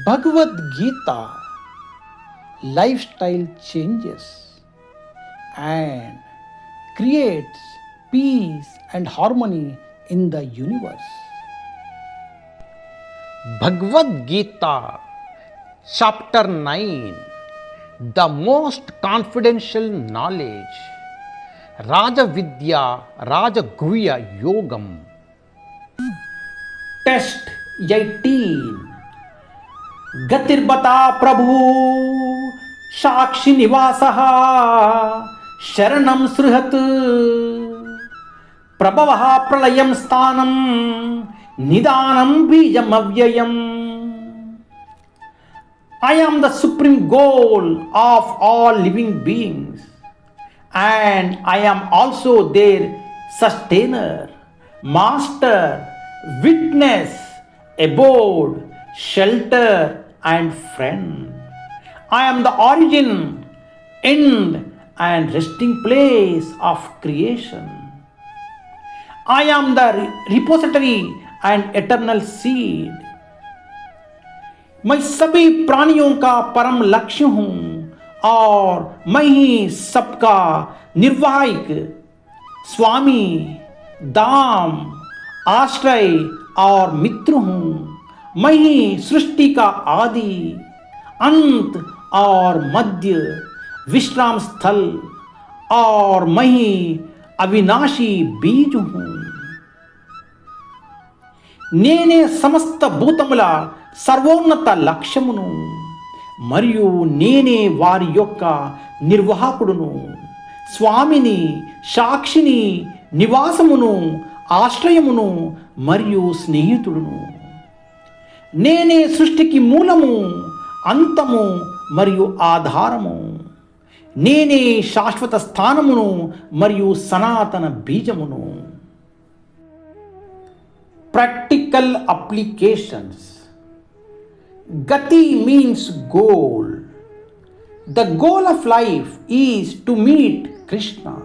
Bhagavad Gita, lifestyle changes and creates peace and harmony in the universe. Bhagavad Gita, Chapter 9, the most confidential knowledge, Raja Vidya Raja Guhya Yogam. Test 18. गतिर्बता प्रभु साक्षी निवासः शरणं सृहत् प्रभवः प्रलयं स्थानं निदानं बीजमव्ययम्. I am the supreme goal of all living beings, and I am also their sustainer, master, witness, abode, shelter and friend. I am the origin, end and resting place of creation. I am the repository and eternal seed. मैं सभी प्राणियों का परम लक्ष्य हूँ और मैं ही सबका निर्वाहक, स्वामी, दाम, आश्रय और मित्र हूँ. मैं ही सृष्टि का आदि, अंत और मध्य, विश्राम स्थल और मैं ही अविनाशी बीज हूँ. నేనే సమస్త భూతముల సర్వోన్నత లక్ష్యమును మరియు నేనే వారి యొక్క నిర్వాహకుడును, స్వామిని, సాక్షిని, నివాసమును, ఆశ్రయమును మరియు స్నేహితుడును. నేనే సృష్టికి మూలము, అంతము మరియు ఆధారము. నేనే శాశ్వత స్థానమును మరియు సనాతన బీజమును. Practical applications. Gati means goal. The goal of life is to meet Krishna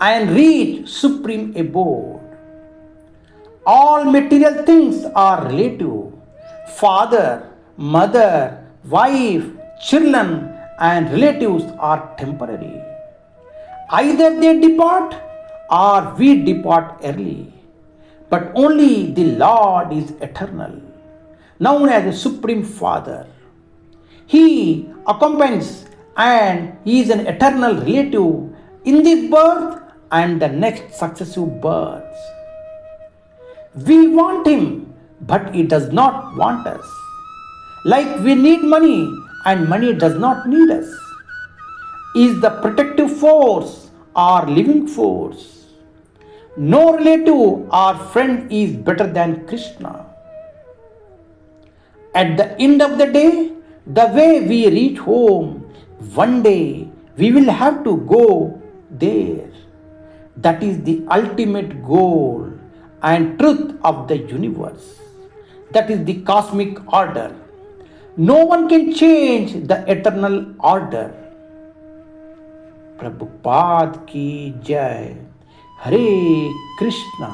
and reach supreme abode. All material things are relative. Father, mother, wife, children and relatives are temporary. Either they depart or we depart early. But only the Lord is eternal, known as the Supreme Father. He accompanies and he is an eternal relative in this birth and the next successive births. We want him, but he does not want us. Like we need money and money does not need us. He is the protective force or living force. No relative or friend is better than Krishna. At the end of the day, the way we reach home, one day we will have to go there. That is the ultimate goal and truth of the universe. That is the cosmic order. No one can change the eternal order. Prabhupada ki jai. Hare Krishna.